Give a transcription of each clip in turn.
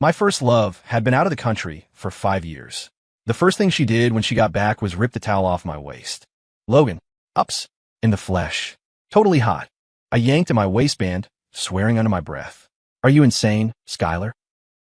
My first love had been out of the country for 5 years. The first thing she did when she got back was rip the towel off my waist. Logan, ups, in the flesh. Totally hot. I yanked at my waistband, swearing under my breath. Are you insane, Skylar?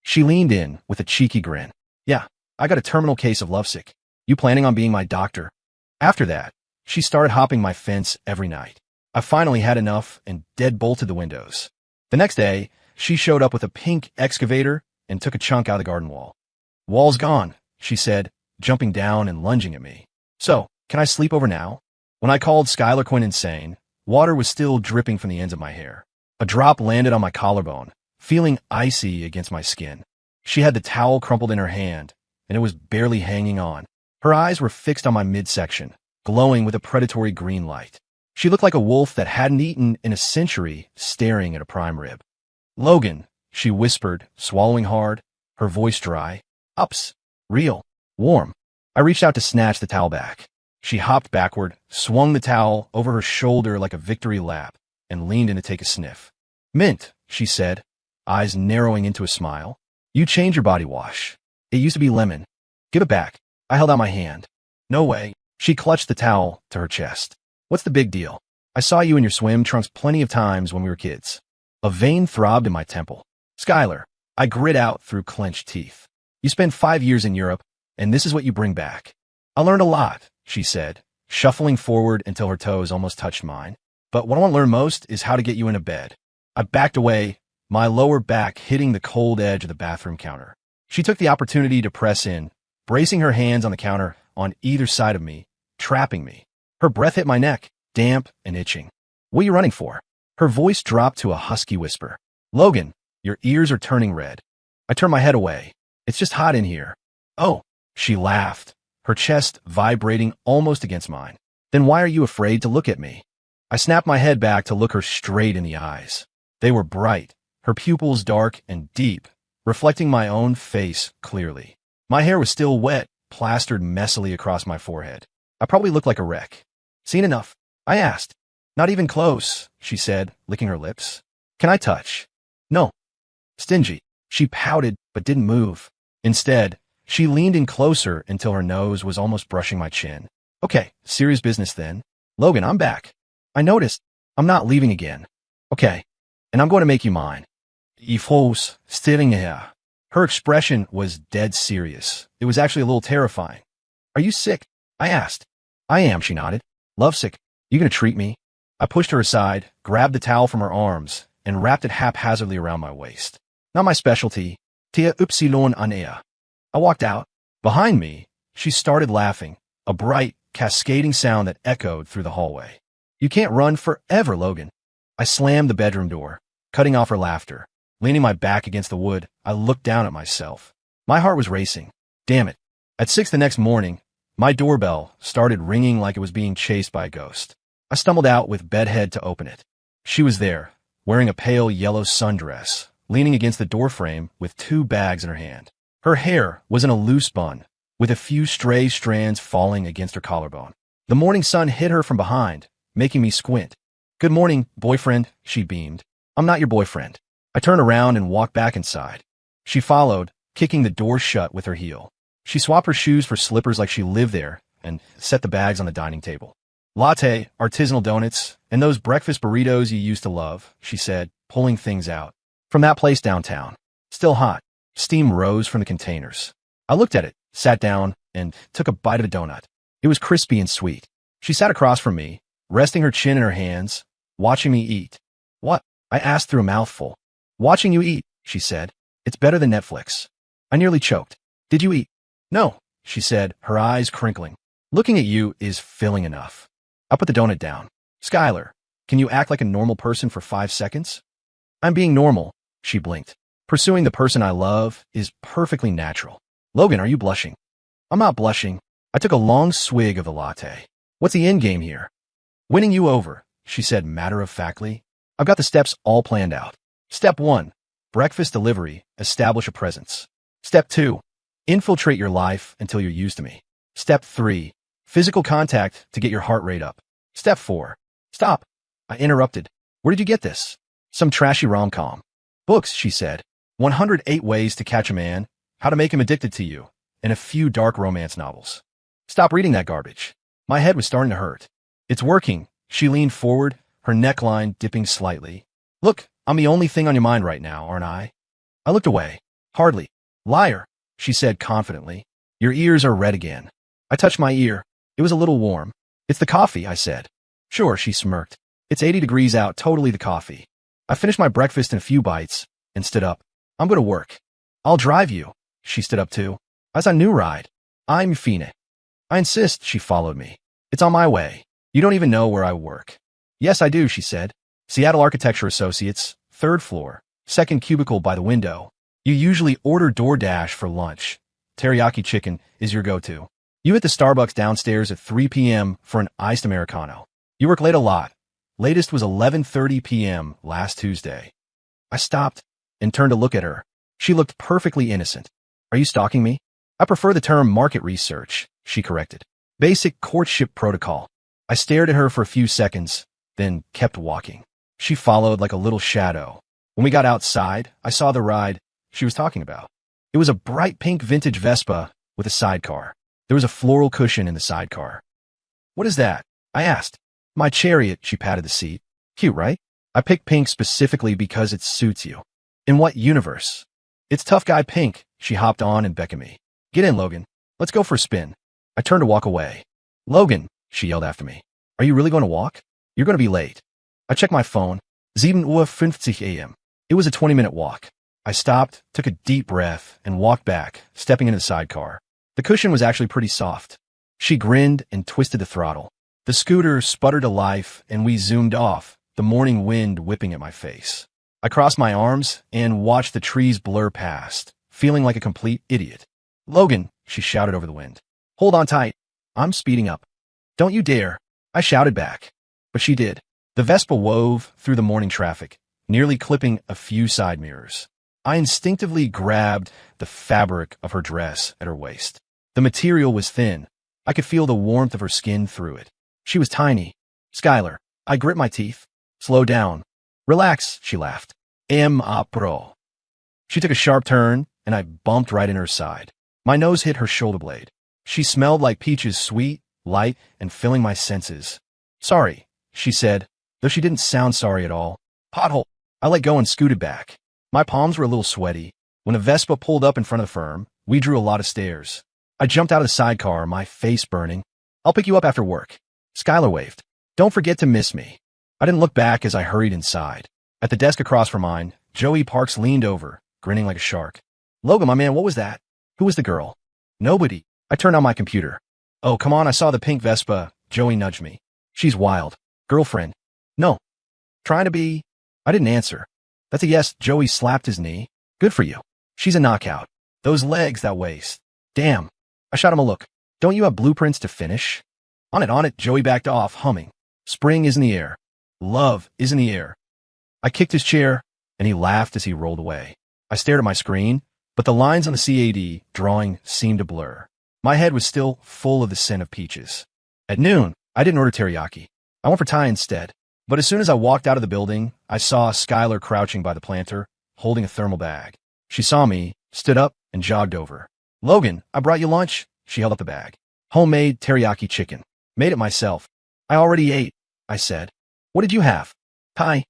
She leaned in with a cheeky grin. Yeah, I got a terminal case of lovesick. You planning on being my doctor? After that, she started hopping my fence every night. I finally had enough and dead-bolted the windows. The next day, she showed up with a pink excavator and took a chunk out of the garden wall. Wall's gone, she said, jumping down and lunging at me. So, can I sleep over now? When I called Skylar Quinn insane, water was still dripping from the ends of my hair. A drop landed on my collarbone, feeling icy against my skin. She had the towel crumpled in her hand, and it was barely hanging on. Her eyes were fixed on my midsection, glowing with a predatory green light. She looked like a wolf that hadn't eaten in a century, staring at a prime rib. Logan, she whispered, swallowing hard, her voice dry. Ups. Real. Warm. I reached out to snatch the towel back. She hopped backward, swung the towel over her shoulder like a victory lap, and leaned in to take a sniff. Mint, she said, eyes narrowing into a smile. You changed your body wash. It used to be lemon. Give it back. I held out my hand. No way. She clutched the towel to her chest. What's the big deal? I saw you in your swim trunks plenty of times when we were kids. A vein throbbed in my temple. Skylar, I grit out through clenched teeth. You spent 5 years in Europe, and this is what you bring back. I learned a lot, she said, shuffling forward until her toes almost touched mine. But what I want to learn most is how to get you into bed. I backed away, my lower back hitting the cold edge of the bathroom counter. She took the opportunity to press in, bracing her hands on the counter on either side of me, trapping me. Her breath hit my neck, damp and itching. What are you running for? Her voice dropped to a husky whisper. Logan, your ears are turning red. I turned my head away. It's just hot in here. Oh, she laughed, her chest vibrating almost against mine. Then why are you afraid to look at me? I snapped my head back to look her straight in the eyes. They were bright, her pupils dark and deep, reflecting my own face clearly. My hair was still wet, plastered messily across my forehead. I probably looked like a wreck. Seen enough? I asked. Not even close, she said, licking her lips. Can I touch? No. Stingy. She pouted, but didn't move. Instead, she leaned in closer until her nose was almost brushing my chin. Okay, serious business then. Logan, I'm back. I noticed. I'm not leaving again. Okay, and I'm going to make you mine. Il faut sitting here. Her expression was dead serious. It was actually a little terrifying. Are you sick? I asked. I am, she nodded. Lovesick. You gonna treat me? I pushed her aside, grabbed the towel from her arms, and wrapped it haphazardly around my waist. Not my specialty. Tia upsilon an air. I walked out. Behind me, she started laughing, a bright, cascading sound that echoed through the hallway. You can't run forever, Logan. I slammed the bedroom door, cutting off her laughter. Leaning my back against the wood, I looked down at myself. My heart was racing. Damn it. At 6 the next morning, my doorbell started ringing like it was being chased by a ghost. I stumbled out with bedhead to open it. She was there, wearing a pale yellow sundress, leaning against the doorframe with 2 bags in her hand. Her hair was in a loose bun, with a few stray strands falling against her collarbone. The morning sun hit her from behind, making me squint. Good morning, boyfriend, she beamed. I'm not your boyfriend. I turned around and walked back inside. She followed, kicking the door shut with her heel. She swapped her shoes for slippers like she lived there and set the bags on the dining table. Latte, artisanal donuts, and those breakfast burritos you used to love, she said, pulling things out. From that place downtown. Still hot. Steam rose from the containers. I looked at it, sat down, and took a bite of the donut. It was crispy and sweet. She sat across from me, resting her chin in her hands, watching me eat. What? I asked through a mouthful. Watching you eat, she said. It's better than Netflix. I nearly choked. Did you eat? No, she said, her eyes crinkling. Looking at you is filling enough. I put the donut down. Skylar, can you act like a normal person for 5 seconds? I'm being normal, she blinked. Pursuing the person I love is perfectly natural. Logan, are you blushing? I'm not blushing. I took a long swig of the latte. What's the end game here? Winning you over, she said matter-of-factly. I've got the steps all planned out. Step 1, breakfast delivery, establish a presence. Step 2, infiltrate your life until you're used to me. Step 3, physical contact to get your heart rate up. Step 4, stop. I interrupted. Where did you get this? Some trashy rom-com. Books, she said. 108 Ways to Catch a Man, How to Make Him Addicted to You, and a few dark romance novels. Stop reading that garbage. My head was starting to hurt. It's working. She leaned forward, her neckline dipping slightly. Look, I'm the only thing on your mind right now, aren't I? I looked away. Hardly. Liar, she said confidently. Your ears are red again. I touched my ear. It was a little warm. It's the coffee, I said. Sure, she smirked. It's 80 degrees out, totally the coffee. I finished my breakfast in a few bites and stood up. I'm going to work. I'll drive you. She stood up too. As a new ride. I'm Fina. I insist, she followed me. It's on my way. You don't even know where I work. Yes, I do, she said. Seattle Architecture Associates, 3rd floor, 2nd cubicle by the window. You usually order DoorDash for lunch. Teriyaki chicken is your go-to. You hit the Starbucks downstairs at 3 p.m. for an iced Americano. You work late a lot. Latest was 11:30 p.m. last Tuesday. I stopped and turned to look at her. She looked perfectly innocent. Are you stalking me? I prefer the term market research, she corrected. Basic courtship protocol. I stared at her for a few seconds, then kept walking. She followed like a little shadow. When we got outside, I saw the ride she was talking about. It was a bright pink vintage Vespa with a sidecar. There was a floral cushion in the sidecar. What is that? I asked. My chariot, she patted the seat. Cute, right? I picked pink specifically because it suits you. In what universe? It's tough guy pink, she hopped on and beckoned me. Get in, Logan. Let's go for a spin. I turned to walk away. Logan, she yelled after me. Are you really going to walk? You're going to be late. I checked my phone. 7:50 a.m. It was a 20-minute walk. I stopped, took a deep breath, and walked back, stepping into the sidecar. The cushion was actually pretty soft. She grinned and twisted the throttle. The scooter sputtered to life, and we zoomed off, the morning wind whipping at my face. I crossed my arms and watched the trees blur past, feeling like a complete idiot. Logan, she shouted over the wind. Hold on tight. I'm speeding up. Don't you dare, I shouted back. But she did. The Vespa wove through the morning traffic, nearly clipping a few side mirrors. I instinctively grabbed the fabric of her dress at her waist. The material was thin. I could feel the warmth of her skin through it. She was tiny. Skylar, I grit my teeth. Slow down. Relax, she laughed. Pro. She took a sharp turn, and I bumped right in her side. My nose hit her shoulder blade. She smelled like peaches, sweet, light, and filling my senses. Sorry, she said, though she didn't sound sorry at all. Pothole. I let go and scooted back. My palms were a little sweaty. When the Vespa pulled up in front of the firm, we drew a lot of stairs. I jumped out of the sidecar, my face burning. I'll pick you up after work. Skylar waved. Don't forget to miss me. I didn't look back as I hurried inside. At the desk across from mine, Joey Parks leaned over, grinning like a shark. Logan, my man, what was that? Who was the girl? Nobody. I turned on my computer. Oh, come on, I saw the pink Vespa. Joey nudged me. She's wild. Girlfriend. No. Trying to be. I didn't answer. That's a yes. Joey slapped his knee. Good for you. She's a knockout. Those legs, that waist. Damn. I shot him a look. Don't you have blueprints to finish? On it, Joey backed off, humming. Spring is in the air. Love is in the air. I kicked his chair, and he laughed as he rolled away. I stared at my screen, but the lines on the CAD drawing seemed to blur. My head was still full of the scent of peaches. At noon, I didn't order teriyaki. I went for Thai instead. But as soon as I walked out of the building, I saw Skylar crouching by the planter, holding a thermal bag. She saw me, stood up, and jogged over. Logan, I brought you lunch. She held up the bag. Homemade teriyaki chicken. Made it myself. I already ate, I said. What did you have? Thai.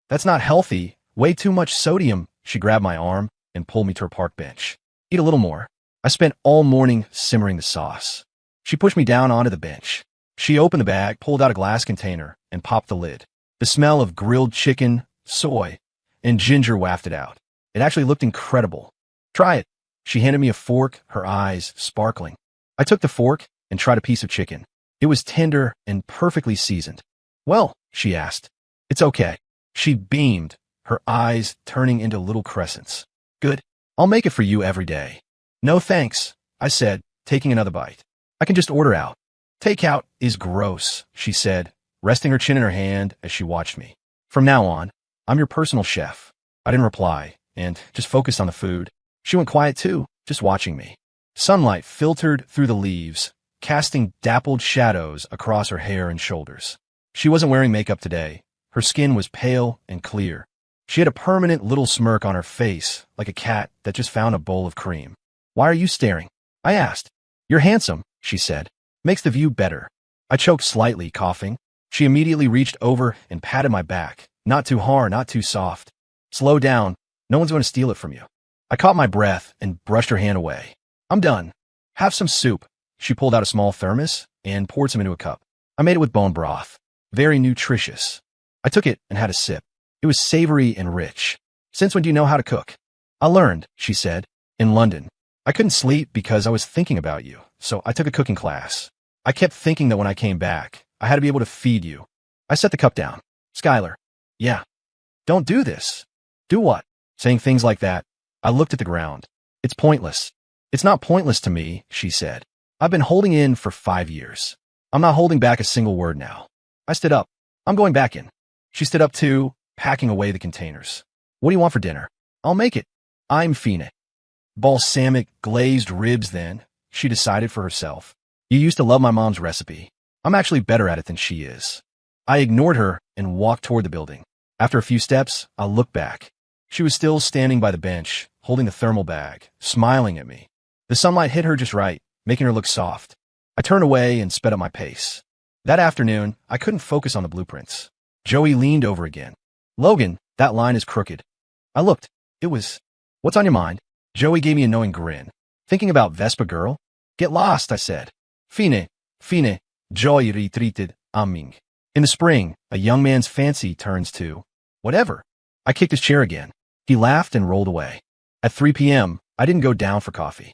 That's not healthy. Way too much sodium. She grabbed my arm and pulled me to her park bench. Eat a little more. I spent all morning simmering the sauce. She pushed me down onto the bench. She opened the bag, pulled out a glass container, and popped the lid. The smell of grilled chicken, soy, and ginger wafted out. It actually looked incredible. Try it. She handed me a fork, her eyes sparkling. I took the fork and tried a piece of chicken. It was tender and perfectly seasoned. Well, she asked. It's okay. She beamed, her eyes turning into little crescents. Good. I'll make it for you every day. No thanks, I said, taking another bite. I can just order out. Takeout is gross, she said, resting her chin in her hand as she watched me. From now on, I'm your personal chef. I didn't reply, and just focused on the food. She went quiet too, just watching me. Sunlight filtered through the leaves, casting dappled shadows across her hair and shoulders. She wasn't wearing makeup today. Her skin was pale and clear. She had a permanent little smirk on her face, like a cat that just found a bowl of cream. Why are you staring? I asked. You're handsome, she said. Makes the view better. I choked slightly, coughing. She immediately reached over and patted my back. Not too hard, not too soft. Slow down. No one's going to steal it from you. I caught my breath and brushed her hand away. I'm done. Have some soup. She pulled out a small thermos and poured some into a cup. I made it with bone broth. Very nutritious. I took it and had a sip. It was savory and rich. Since when do you know how to cook? I learned, she said, in London. I couldn't sleep because I was thinking about you, so I took a cooking class. I kept thinking that when I came back, I had to be able to feed you. I set the cup down. Skylar. Yeah. Don't do this. Do what? Saying things like that. I looked at the ground. It's pointless. It's not pointless to me, she said. I've been holding in for 5 years. I'm not holding back a single word now. I stood up. I'm going back in. She stood up too, packing away the containers. What do you want for dinner? I'll make it. I'm Fina. Balsamic glazed ribs then, she decided for herself. You used to love my mom's recipe. I'm actually better at it than she is. I ignored her and walked toward the building. After a few steps, I looked back. She was still standing by the bench, holding the thermal bag, smiling at me. The sunlight hit her just right, making her look soft. I turned away and sped up my pace. That afternoon, I couldn't focus on the blueprints. Joey leaned over again. Logan, that line is crooked. I looked. It was, what's on your mind? Joey gave me a knowing grin. Thinking about Vespa girl? Get lost, I said. Fine, Joey retreated, amming. In the spring, a young man's fancy turns to whatever. I kicked his chair again. He laughed and rolled away. At 3 p.m., I didn't go down for coffee.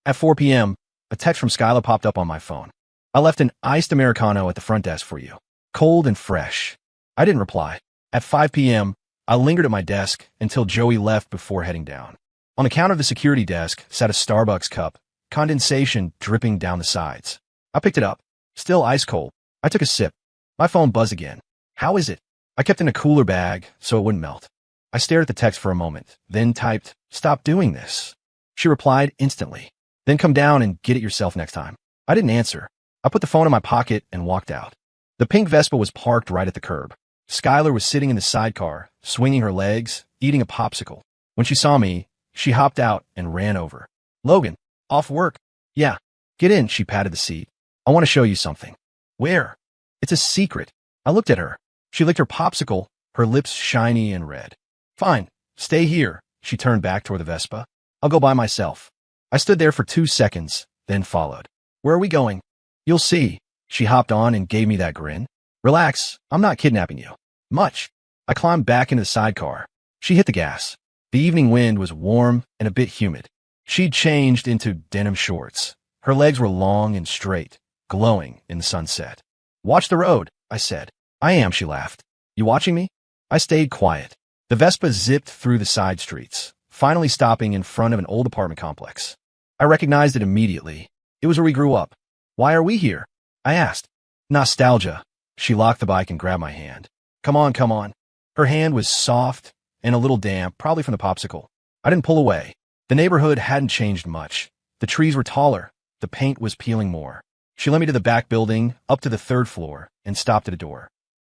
At 4 p.m., a text from Skylar popped up on my phone. I left an iced Americano at the front desk for you. Cold and fresh. I didn't reply. At 5 p.m., I lingered at my desk until Joey left before heading down. On the counter of the security desk sat a Starbucks cup, condensation dripping down the sides. I picked it up. Still ice cold. I took a sip. My phone buzzed again. How is it? I kept it in a cooler bag so it wouldn't melt. I stared at the text for a moment, then typed, "Stop doing this." She replied instantly. "Then come down and get it yourself next time." I didn't answer. I put the phone in my pocket and walked out. The pink Vespa was parked right at the curb. Skylar was sitting in the sidecar, swinging her legs, eating a popsicle. When she saw me, she hopped out and ran over. "Logan, off work?" "Yeah." "Get in," she patted the seat. "I want to show you something." "Where?" "It's a secret." I looked at her. She licked her popsicle, her lips shiny and red. "Fine, stay here." She turned back toward the Vespa. "I'll go by myself." I stood there for 2 seconds, then followed. "Where are we going?" "You'll see." She hopped on and gave me that grin. "Relax, I'm not kidnapping you." "Much." I climbed back into the sidecar. She hit the gas. The evening wind was warm and a bit humid. She'd changed into denim shorts. Her legs were long and straight, glowing in the sunset. "Watch the road," I said. "I am," she laughed. "You watching me?" I stayed quiet. The Vespa zipped through the side streets, finally stopping in front of an old apartment complex. I recognized it immediately. It was where we grew up. "Why are we here?" I asked. "Nostalgia." She locked the bike and grabbed my hand. Come on, come on." Her hand was soft and a little damp, probably from the popsicle. I didn't pull away. The neighborhood hadn't changed much. The trees were taller. The paint was peeling more. She led me to the back building, up to the 3rd floor, and stopped at a door.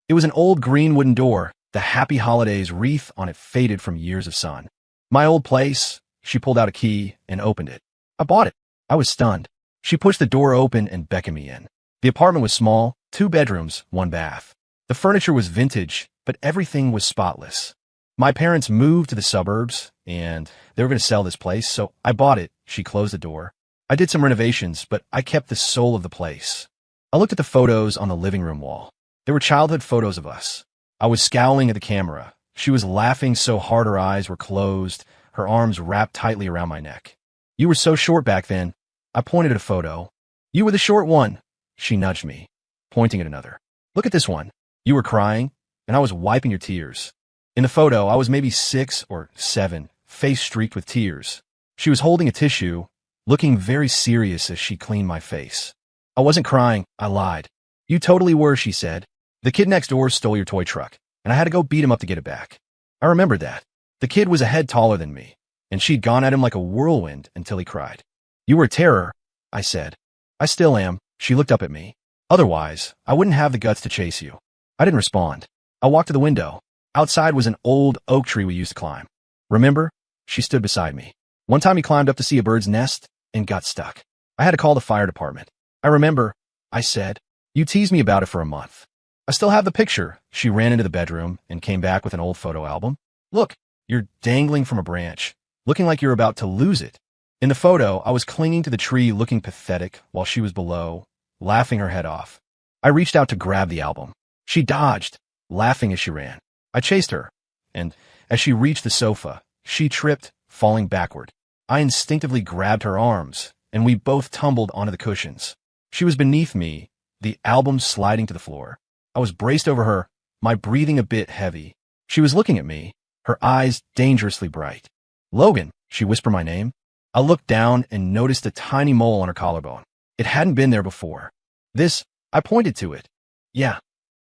It was an old green wooden door. The Happy Holidays wreath on it faded from years of sun. "My old place." She pulled out a key and opened it. I bought it. I was stunned. She pushed the door open and beckoned me in. The apartment was small, 2 bedrooms, 1 bath. The furniture was vintage, but everything was spotless. My parents moved to the suburbs, and they were going to sell this place, so I bought it. She closed the door. I did some renovations, but I kept the soul of the place. I looked at the photos on the living room wall. There were childhood photos of us. I was scowling at the camera. She was laughing so hard her eyes were closed, her arms wrapped tightly around my neck. "You were so short back then." I pointed at a photo. "You were the short one." She nudged me, pointing at another. "Look at this one. You were crying, and I was wiping your tears." In the photo, I was maybe 6 or 7, face streaked with tears. She was holding a tissue, looking very serious as she cleaned my face. "I wasn't crying," I lied. "You totally were," she said. "The kid next door stole your toy truck, and I had to go beat him up to get it back." I remembered that. The kid was a head taller than me, and she'd gone at him like a whirlwind until he cried. "You were a terror," I said. "I still am." She looked up at me. "Otherwise, I wouldn't have the guts to chase you." I didn't respond. I walked to the window. Outside was an old oak tree we used to climb. Remember? She stood beside me. One time he climbed up to see a bird's nest and got stuck. I had to call the fire department. I remember, I said. You teased me about it for a month. I still have the picture. She ran into the bedroom and came back with an old photo album. Look, you're dangling from a branch, looking like you're about to lose it. In the photo, I was clinging to the tree looking pathetic while she was below, laughing her head off. I reached out to grab the album. She dodged, laughing as she ran. I chased her, and as she reached the sofa, she tripped, falling backward. I instinctively grabbed her arms, and we both tumbled onto the cushions. She was beneath me, the album sliding to the floor. I was braced over her, my breathing a bit heavy. She was looking at me, her eyes dangerously bright. Logan, she whispered my name. I looked down and noticed a tiny mole on her collarbone. It hadn't been there before. This, I pointed to it. Yeah.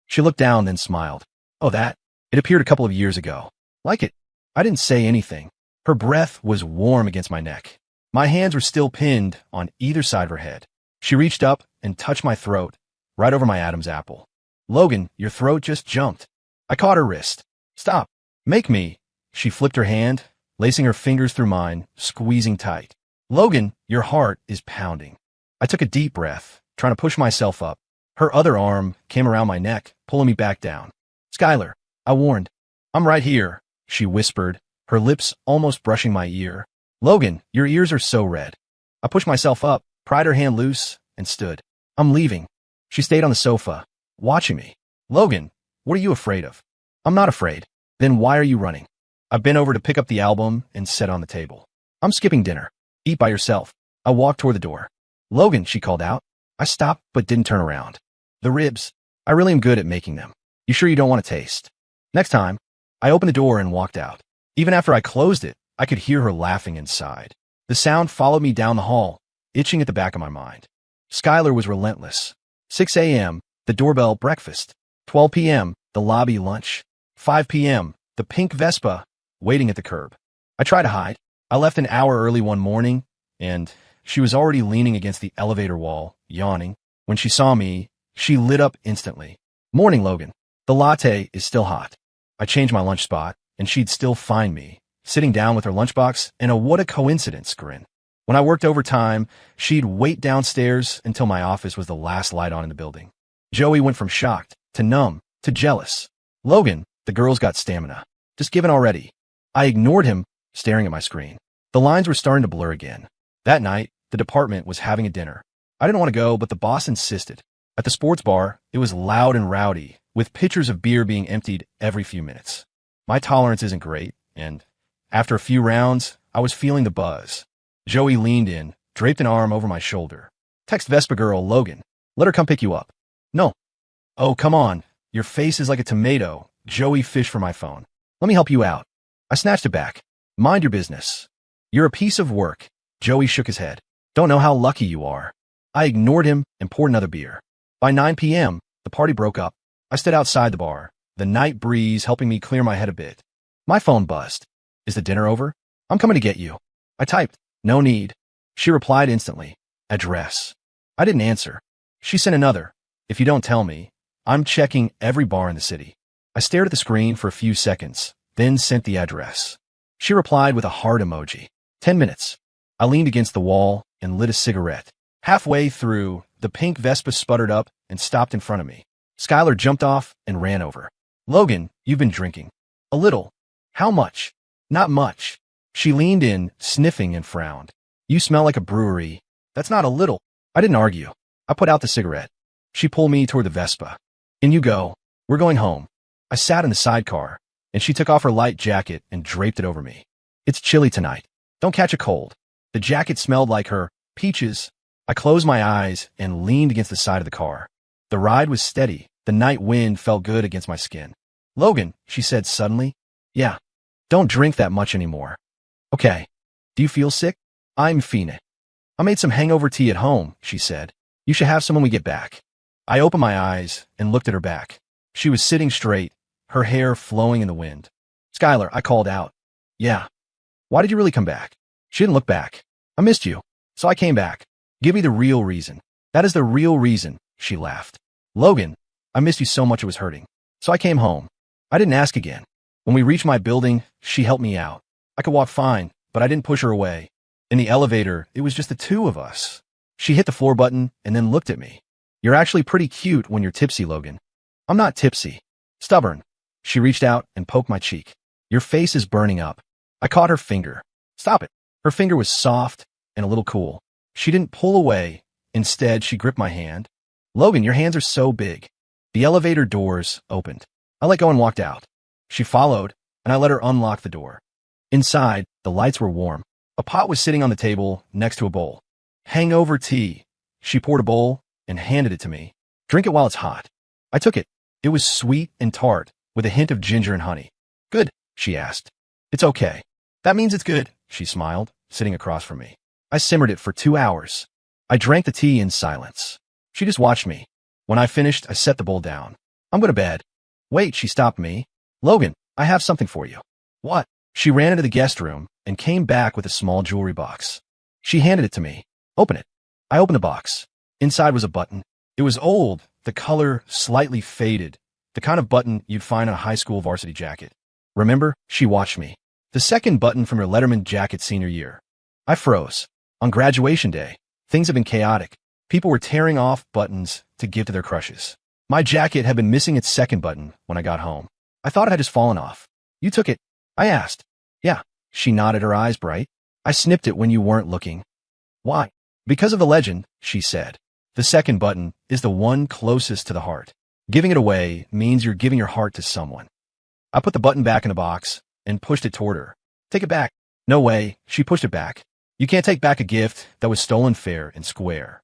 She looked down, then smiled. Oh, that? It appeared a couple of years ago. Like it. I didn't say anything. Her breath was warm against my neck. My hands were still pinned on either side of her head. She reached up and touched my throat, right over my Adam's apple. Logan, your throat just jumped. I caught her wrist. Stop. Make me. She flipped her hand, lacing her fingers through mine, squeezing tight. Logan, your heart is pounding. I took a deep breath, trying to push myself up. Her other arm came around my neck, pulling me back down. Skylar, I warned. I'm right here, she whispered, her lips almost brushing my ear. Logan, your ears are so red. I pushed myself up, pried her hand loose, and stood. I'm leaving. She stayed on the sofa, watching me. Logan, what are you afraid of? I'm not afraid. Then why are you running? I bent over to pick up the album and set on the table. I'm skipping dinner. Eat by yourself. I walked toward the door. Logan, she called out. I stopped but didn't turn around. The ribs. I really am good at making them. You sure you don't want to taste? Next time, I opened the door and walked out. Even after I closed it, I could hear her laughing inside. The sound followed me down the hall, itching at the back of my mind. Skylar was relentless. 6 a.m., the doorbell breakfast. 12 p.m., the lobby lunch. 5 p.m., the pink Vespa waiting at the curb. I tried to hide. I left an hour early one morning, and she was already leaning against the elevator wall, yawning. When she saw me, she lit up instantly. Morning, Logan. The latte is still hot. I changed my lunch spot, and she'd still find me, sitting down with her lunchbox and a what a coincidence grin. When I worked overtime, she'd wait downstairs until my office was the last light on in the building. Joey went from shocked to numb to jealous. Logan, the girl's got stamina. Just give in already. I ignored him, staring at my screen. The lines were starting to blur again. That night, the department was having a dinner. I didn't want to go, but the boss insisted. At the sports bar, it was loud and rowdy, with pitchers of beer being emptied every few minutes. My tolerance isn't great, and after a few rounds, I was feeling the buzz. Joey leaned in, draped an arm over my shoulder. Text Vespa girl Logan. Let her come pick you up. No. Oh, come on. Your face is like a tomato. Joey fished for my phone. Let me help you out. I snatched it back. Mind your business. You're a piece of work. Joey shook his head. Don't know how lucky you are. I ignored him and poured another beer. By 9 p.m., the party broke up. I stood outside the bar, the night breeze helping me clear my head a bit. My phone buzzed. Is the dinner over? I'm coming to get you. I typed, no need. She replied instantly, address. I didn't answer. She sent another. If you don't tell me, I'm checking every bar in the city. I stared at the screen for a few seconds, then sent the address. She replied with a heart emoji. 10 minutes. I leaned against the wall and lit a cigarette. Halfway through, the pink Vespa sputtered up and stopped in front of me. Skylar jumped off and ran over. Logan, you've been drinking. A little. How much? Not much. She leaned in, sniffing, and frowned. You smell like a brewery. That's not a little. I didn't argue. I put out the cigarette. She pulled me toward the Vespa. In you go. We're going home. I sat in the sidecar, and she took off her light jacket and draped it over me. It's chilly tonight. Don't catch a cold. The jacket smelled like her peaches. I closed my eyes and leaned against the side of the car. The ride was steady. The night wind felt good against my skin. Logan, she said suddenly. Yeah. Don't drink that much anymore. Okay. Do you feel sick? I'm fiending. I made some hangover tea at home, she said. You should have some when we get back. I opened my eyes and looked at her back. She was sitting straight, her hair flowing in the wind. Skylar, I called out. Yeah. Why did you really come back? She didn't look back. I missed you, so I came back. Give me the real reason. That is the real reason, she laughed. Logan, I missed you so much it was hurting. So I came home. I didn't ask again. When we reached my building, she helped me out. I could walk fine, but I didn't push her away. In the elevator, it was just the two of us. She hit the floor button and then looked at me. You're actually pretty cute when you're tipsy, Logan. I'm not tipsy. Stubborn. She reached out and poked my cheek. Your face is burning up. I caught her finger. Stop it. Her finger was soft and a little cool. She didn't pull away. Instead, she gripped my hand. Logan, your hands are so big. The elevator doors opened. I let go and walked out. She followed, and I let her unlock the door. Inside, the lights were warm. A pot was sitting on the table next to a bowl. Hangover tea. She poured a bowl and handed it to me. Drink it while it's hot. I took it. It was sweet and tart, with a hint of ginger and honey. Good, she asked. It's okay. That means it's good, she smiled, sitting across from me. I simmered it for 2 hours. I drank the tea in silence. She just watched me. When I finished, I set the bowl down. I'm going to bed. Wait, she stopped me. Logan, I have something for you. What? She ran into the guest room and came back with a small jewelry box. She handed it to me. Open it. I opened the box. Inside was a button. It was old, the color slightly faded, the kind of button you'd find on a high school varsity jacket. Remember? She watched me. The second button from your Letterman jacket senior year. I froze. On graduation day, things had been chaotic. People were tearing off buttons to give to their crushes. My jacket had been missing its second button when I got home. I thought it had just fallen off. You took it? I asked. Yeah. She nodded, her eyes bright. I snipped it when you weren't looking. Why? Because of the legend, she said. The second button is the one closest to the heart. Giving it away means you're giving your heart to someone. I put the button back in the box and pushed it toward her. Take it back. No way. She pushed it back. You can't take back a gift that was stolen fair and square.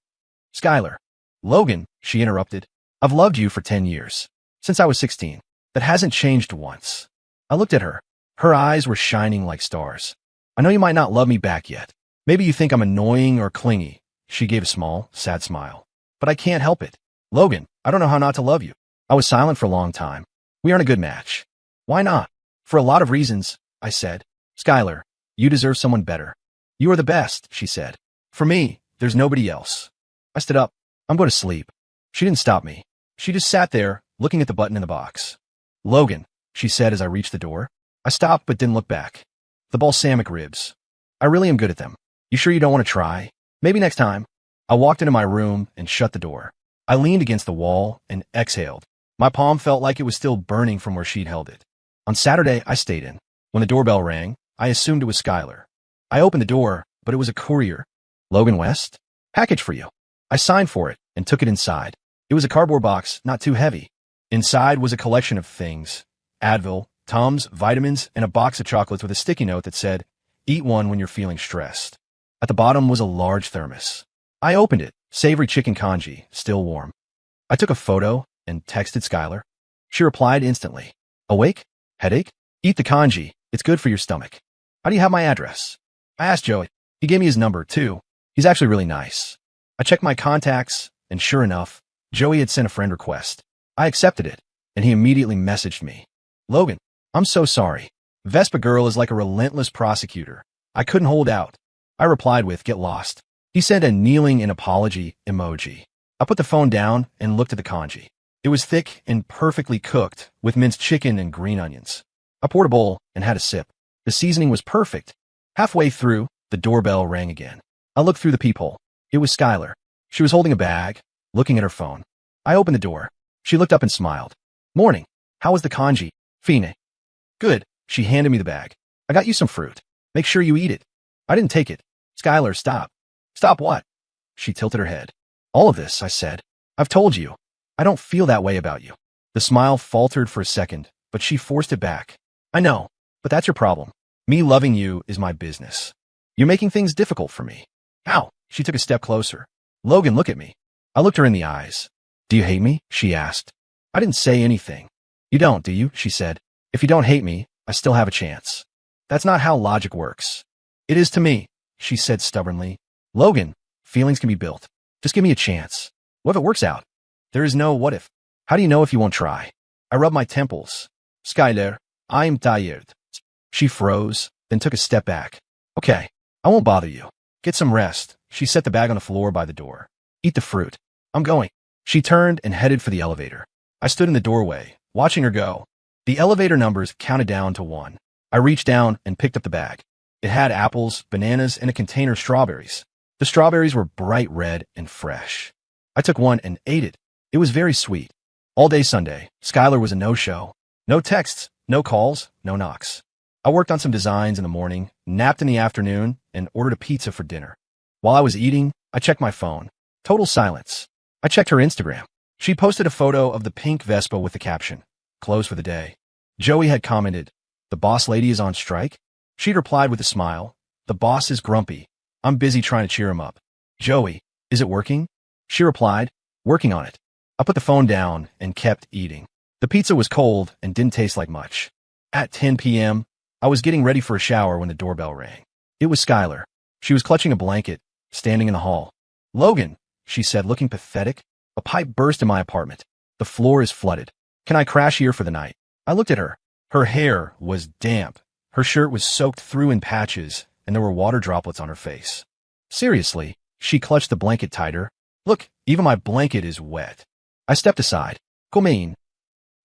Skylar. Logan, she interrupted. I've loved you for 10 years. Since I was 16. That hasn't changed once. I looked at her. Her eyes were shining like stars. I know you might not love me back yet. Maybe you think I'm annoying or clingy. She gave a small, sad smile. But I can't help it. Logan, I don't know how not to love you. I was silent for a long time. We aren't a good match. Why not? For a lot of reasons, I said. Skylar, you deserve someone better. You are the best, she said. For me, there's nobody else. I stood up. I'm going to sleep. She didn't stop me. She just sat there, looking at the button in the box. Logan, she said as I reached the door. I stopped but didn't look back. The balsamic ribs. I really am good at them. You sure you don't want to try? Maybe next time. I walked into my room and shut the door. I leaned against the wall and exhaled. My palm felt like it was still burning from where she'd held it. On Saturday, I stayed in. When the doorbell rang, I assumed it was Skylar. I opened the door, but it was a courier. Logan West? Package for you. I signed for it and took it inside. It was a cardboard box, not too heavy. Inside was a collection of things. Advil, Tums, vitamins, and a box of chocolates with a sticky note that said, eat one when you're feeling stressed. At the bottom was a large thermos. I opened it, savory chicken congee, still warm. I took a photo and texted Skylar. She replied instantly. Awake? Headache? Eat the congee. It's good for your stomach. How do you have my address? I asked Joey. He gave me his number, too. He's actually really nice. I checked my contacts, and sure enough, Joey had sent a friend request. I accepted it, and he immediately messaged me. Logan, I'm so sorry. Vespa Girl is like a relentless prosecutor. I couldn't hold out. I replied with, get lost. He sent a kneeling in apology emoji. I put the phone down and looked at the congee. It was thick and perfectly cooked with minced chicken and green onions. I poured a bowl and had a sip. The seasoning was perfect. Halfway through, the doorbell rang again. I looked through the peephole. It was Skylar. She was holding a bag, looking at her phone. I opened the door. She looked up and smiled. Morning. How was the congee? Fine. Good. She handed me the bag. I got you some fruit. Make sure you eat it. I didn't take it. Skylar, stop. Stop what? She tilted her head. All of this, I said. I've told you. I don't feel that way about you. The smile faltered for a second, but she forced it back. I know, but that's your problem. Me loving you is my business. You're making things difficult for me. How? She took a step closer. Logan, look at me. I looked her in the eyes. Do you hate me? She asked. I didn't say anything. You don't, do you? She said. If you don't hate me, I still have a chance. That's not how logic works. It is to me, she said stubbornly. Logan, feelings can be built. Just give me a chance. What if it works out? There is no what if. How do you know if you won't try? I rubbed my temples. Skylar, I'm tired. She froze, then took a step back. Okay, I won't bother you. Get some rest. She set the bag on the floor by the door. Eat the fruit. I'm going. She turned and headed for the elevator. I stood in the doorway, watching her go. The elevator numbers counted down to 1. I reached down and picked up the bag. It had apples, bananas, and a container of strawberries. The strawberries were bright red and fresh. I took one and ate it. It was very sweet. All day Sunday, Skylar was a no-show. No texts, no calls, no knocks. I worked on some designs in the morning, napped in the afternoon, and ordered a pizza for dinner. While I was eating, I checked my phone. Total silence. I checked her Instagram. She posted a photo of the pink Vespa with the caption, "Closed for the day." Joey had commented, "The boss lady is on strike?" She'd replied with a smile, "The boss is grumpy. I'm busy trying to cheer him up." "Joey, is it working?" She replied, "Working on it." I put the phone down and kept eating. The pizza was cold and didn't taste like much. At 10 p.m., I was getting ready for a shower when the doorbell rang. It was Skylar. She was clutching a blanket, standing in the hall. "Logan," she said, looking pathetic, "a pipe burst in my apartment. The floor is flooded. Can I crash here for the night?" I looked at her. Her hair was damp. Her shirt was soaked through in patches, and there were water droplets on her face. "Seriously?" She clutched the blanket tighter. "Look, even my blanket is wet." I stepped aside. "Come in."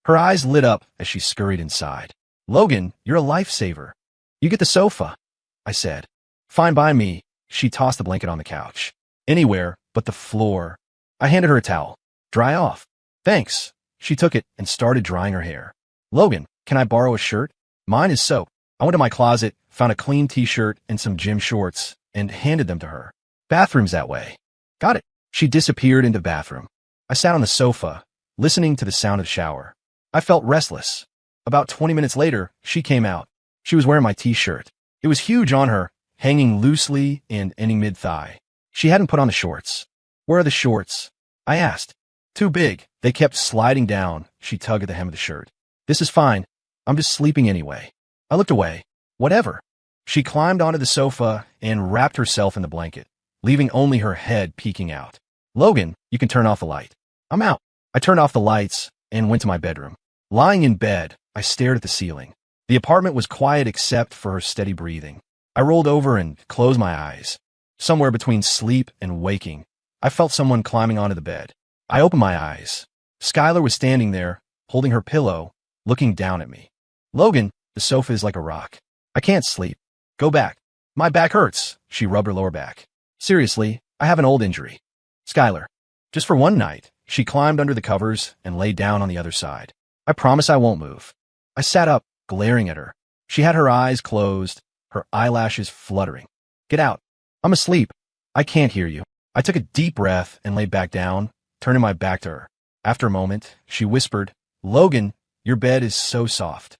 Her eyes lit up as she scurried inside. "Logan, you're a lifesaver. You get the sofa," I said. "Fine by me." She tossed the blanket on the couch. "Anywhere but the floor." I handed her a towel. "Dry off." "Thanks." She took it and started drying her hair. "Logan, can I borrow a shirt? Mine is soaked." I went to my closet, found a clean t-shirt and some gym shorts, and handed them to her. "Bathroom's that way." "Got it." She disappeared into the bathroom. I sat on the sofa, listening to the sound of the shower. I felt restless. About 20 minutes later, she came out. She was wearing my t-shirt. It was huge on her, hanging loosely and ending mid-thigh. She hadn't put on the shorts. "Where are the shorts?" I asked. "Too big. They kept sliding down." She tugged at the hem of the shirt. "This is fine. I'm just sleeping anyway." I looked away. "Whatever." She climbed onto the sofa and wrapped herself in the blanket, leaving only her head peeking out. "Logan, you can turn off the light." "I'm out." I turned off the lights and went to my bedroom. Lying in bed, I stared at the ceiling. The apartment was quiet except for her steady breathing. I rolled over and closed my eyes. Somewhere between sleep and waking, I felt someone climbing onto the bed. I opened my eyes. Skylar was standing there, holding her pillow, looking down at me. "Logan, the sofa is like a rock. I can't sleep. Go back." "My back hurts." She rubbed her lower back. "Seriously, I have an old injury." "Skylar, just for one night." She climbed under the covers and lay down on the other side. "I promise I won't move." I sat up, glaring at her. She had her eyes closed, her eyelashes fluttering. "Get out." "I'm asleep." "I can't hear you." I took a deep breath and lay back down, turning my back to her. After a moment, she whispered, "Logan, your bed is so soft."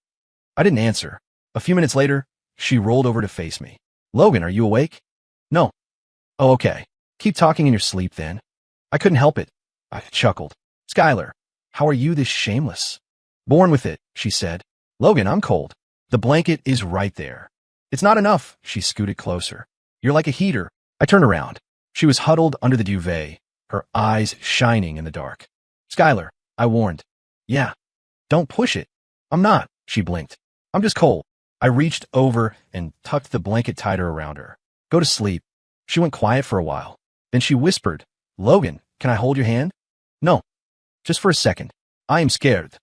I didn't answer. A few minutes later, she rolled over to face me. "Logan, are you awake?" "No." "Oh, okay. Keep talking in your sleep then." I couldn't help it. I chuckled. "Skylar, how are you this shameless?" "Born with it," she said. "Logan, I'm cold." "The blanket is right there." "It's not enough." She scooted closer. "You're like a heater." I turned around. She was huddled under the duvet, her eyes shining in the dark. "Skylar," I warned. "Yeah." "Don't push it." "I'm not." She blinked. "I'm just cold." I reached over and tucked the blanket tighter around her. "Go to sleep." She went quiet for a while. Then she whispered, "Logan, can I hold your hand?" "No." "Just for a second." "I am scared."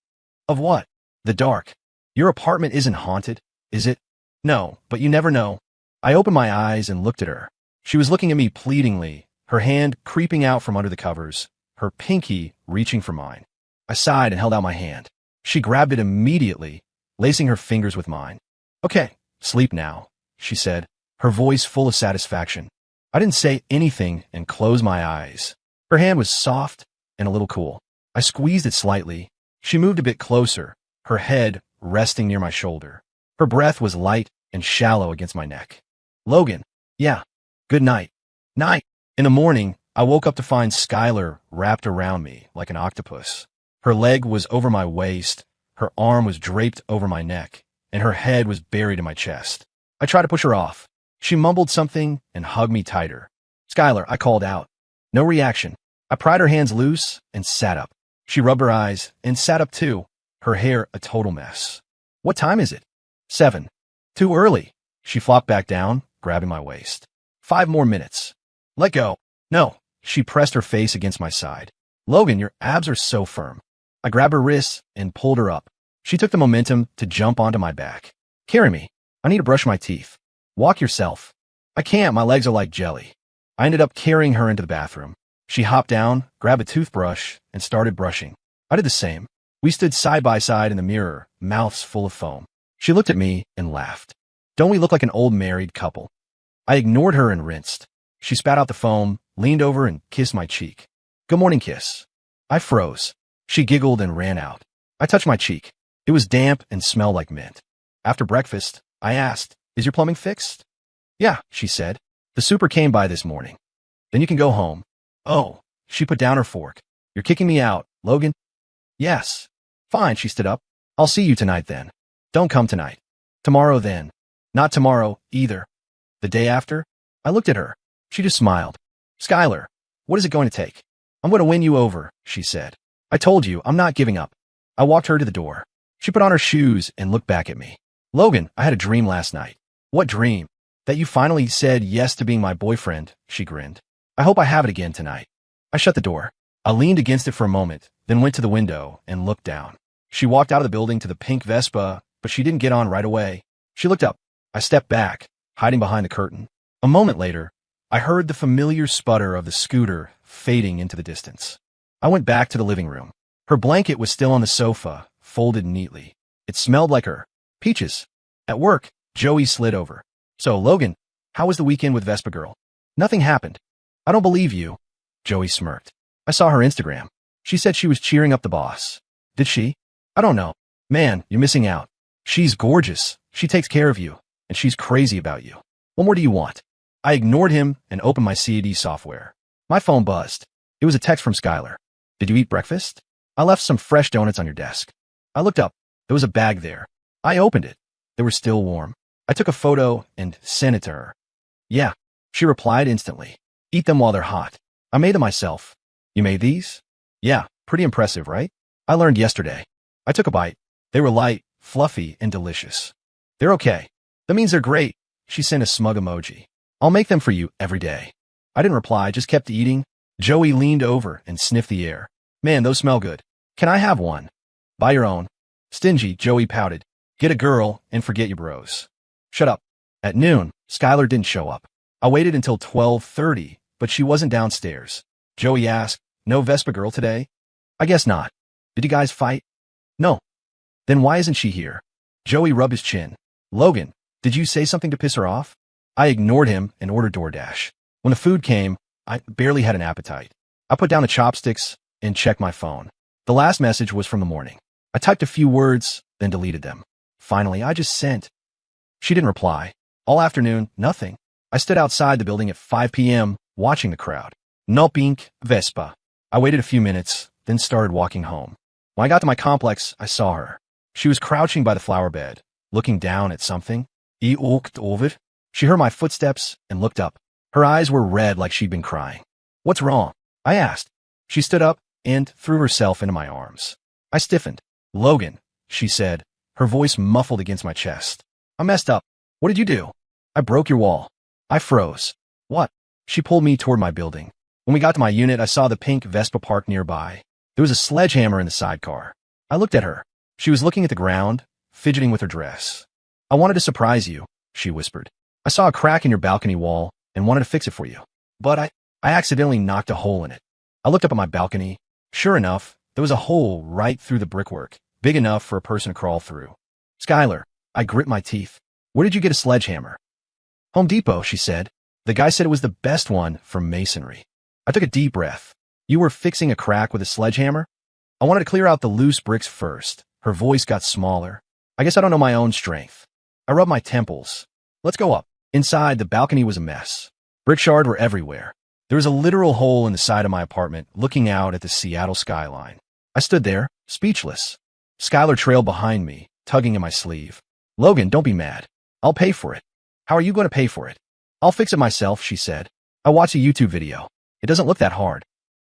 "Of what?" "The dark." "Your apartment isn't haunted, is it?" "No, but you never know." I opened my eyes and looked at her. She was looking at me pleadingly, her hand creeping out from under the covers, her pinky reaching for mine. I sighed and held out my hand. She grabbed it immediately, lacing her fingers with mine. "Okay, sleep now," she said, her voice full of satisfaction. I didn't say anything and closed my eyes. Her hand was soft and a little cool. I squeezed it slightly. She moved a bit closer, her head resting near my shoulder. Her breath was light and shallow against my neck. "Logan." "Yeah." "Good night." "Night." In the morning, I woke up to find Skylar wrapped around me like an octopus. Her leg was over my waist, her arm was draped over my neck, and her head was buried in my chest. I tried to push her off. She mumbled something and hugged me tighter. "Skylar," I called out. No reaction. I pried her hands loose and sat up. She rubbed her eyes and sat up too, her hair a total mess. "What time is it?" 7. "Too early." She flopped back down, grabbing my waist. 5 more minutes. "Let go." "No." She pressed her face against my side. "Logan, your abs are so firm." I grabbed her wrists and pulled her up. She took the momentum to jump onto my back. Carry me. I need to brush my teeth. Walk yourself. I can't, my legs are like jelly. I ended up carrying her into the bathroom. She hopped down, grabbed a toothbrush, and started brushing. I did the same. We stood side by side in the mirror, mouths full of foam. She looked at me and laughed. Don't we look like an old married couple? I ignored her and rinsed. She spat out the foam, leaned over and kissed my cheek. Good morning kiss. I froze. She giggled and ran out. I touched my cheek. It was damp and smelled like mint. After breakfast, I asked, is your plumbing fixed? Yeah, she said. The super came by this morning. Then you can go home. Oh, she put down her fork. You're kicking me out, Logan? Yes. Fine, she stood up. I'll see you tonight then. Don't come tonight. Tomorrow then. Not tomorrow, either. The day after? I looked at her. She just smiled. Skylar, what is it going to take? I'm going to win you over, she said. I told you, I'm not giving up. I walked her to the door. She put on her shoes and looked back at me. Logan, I had a dream last night. What dream? That you finally said yes to being my boyfriend, she grinned. I hope I have it again tonight. I shut the door. I leaned against it for a moment, then went to the window and looked down. She walked out of the building to the pink Vespa, but she didn't get on right away. She looked up. I stepped back, hiding behind the curtain. A moment later, I heard the familiar sputter of the scooter fading into the distance. I went back to the living room. Her blanket was still on the sofa, folded neatly. It smelled like her. Peaches. At work, Joey slid over. So, Logan, how was the weekend with Vespa Girl? Nothing happened. I don't believe you. Joey smirked. I saw her Instagram. She said she was cheering up the boss. Did she? I don't know. Man, you're missing out. She's gorgeous. She takes care of you. And she's crazy about you. What more do you want? I ignored him and opened my CAD software. My phone buzzed. It was a text from Skylar. Did you eat breakfast? I left some fresh donuts on your desk. I looked up. There was a bag there. I opened it. They were still warm. I took a photo and sent it to her. Yeah, she replied instantly. Eat them while they're hot. I made them myself. You made these? Yeah, pretty impressive, right? I learned yesterday. I took a bite. They were light, fluffy, and delicious. They're okay. That means they're great. She sent a smug emoji. I'll make them for you every day. I didn't reply, just kept eating. Joey leaned over and sniffed the air. Man, those smell good. Can I have one? Buy your own. Stingy, Joey pouted. Get a girl and forget your bros. Shut up. At noon, Skylar didn't show up. I waited until 12:30, but she wasn't downstairs. Joey asked, no Vespa Girl today? I guess not. Did you guys fight? No. Then why isn't she here? Joey rubbed his chin. Logan, did you say something to piss her off? I ignored him and ordered DoorDash. When the food came, I barely had an appetite. I put down the chopsticks and checked my phone. The last message was from the morning. I typed a few words, then deleted them. Finally, I just sent. She didn't reply. All afternoon, nothing. I stood outside the building at 5 p.m., watching the crowd. No pink Vespa. I waited a few minutes, then started walking home. When I got to my complex, I saw her. She was crouching by the flower bed, looking down at something. I åkte over. She heard my footsteps and looked up. Her eyes were red like she'd been crying. What's wrong? I asked. She stood up and threw herself into my arms. I stiffened. Logan, she said, her voice muffled against my chest. I messed up. What did you do? I broke your wall. I froze. What? She pulled me toward my building. When we got to my unit, I saw the pink Vespa parked nearby. There was a sledgehammer in the sidecar. I looked at her. She was looking at the ground, fidgeting with her dress. I wanted to surprise you, she whispered. I saw a crack in your balcony wall and wanted to fix it for you. But I accidentally knocked a hole in it. I looked up at my balcony. Sure enough, there was a hole right through the brickwork, big enough for a person to crawl through. Skylar, I grit my teeth. Where did you get a sledgehammer? Home Depot, she said. The guy said it was the best one for masonry. I took a deep breath. You were fixing a crack with a sledgehammer? I wanted to clear out the loose bricks first. Her voice got smaller. I guess I don't know my own strength. I rubbed my temples. Let's go up. Inside, the balcony was a mess. Brick shards were everywhere. There was a literal hole in the side of my apartment, looking out at the Seattle skyline. I stood there, speechless. Skylar trailed behind me, tugging at my sleeve. Logan, don't be mad. I'll pay for it. How are you going to pay for it? I'll fix it myself, she said. I watched a YouTube video. It doesn't look that hard.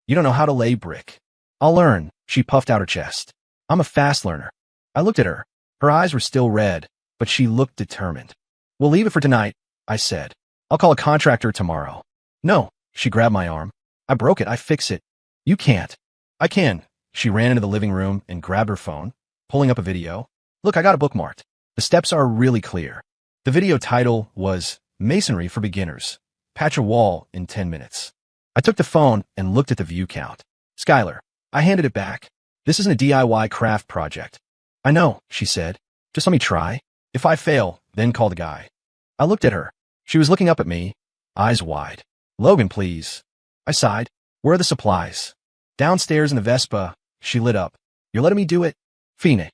You don't know how to lay brick. I'll learn, she puffed out her chest. I'm a fast learner. I looked at her. Her eyes were still red, but she looked determined. We'll leave it for tonight, I said. I'll call a contractor tomorrow. No, she grabbed my arm. I broke it. I fix it. You can't. I can. She ran into the living room and grabbed her phone. pulling up a video. Look, I got it bookmarked. The steps are really clear. The video title was Masonry for Beginners. Patch a wall in 10 minutes. I took the phone and looked at the view count. Skylar, I handed it back. This isn't a DIY craft project. I know, she said. Just let me try. If I fail, then call the guy. I looked at her. She was looking up at me, eyes wide. Logan, please. I sighed. Where are the supplies? Downstairs in the Vespa. She lit up. You're letting me do it? Phoenix.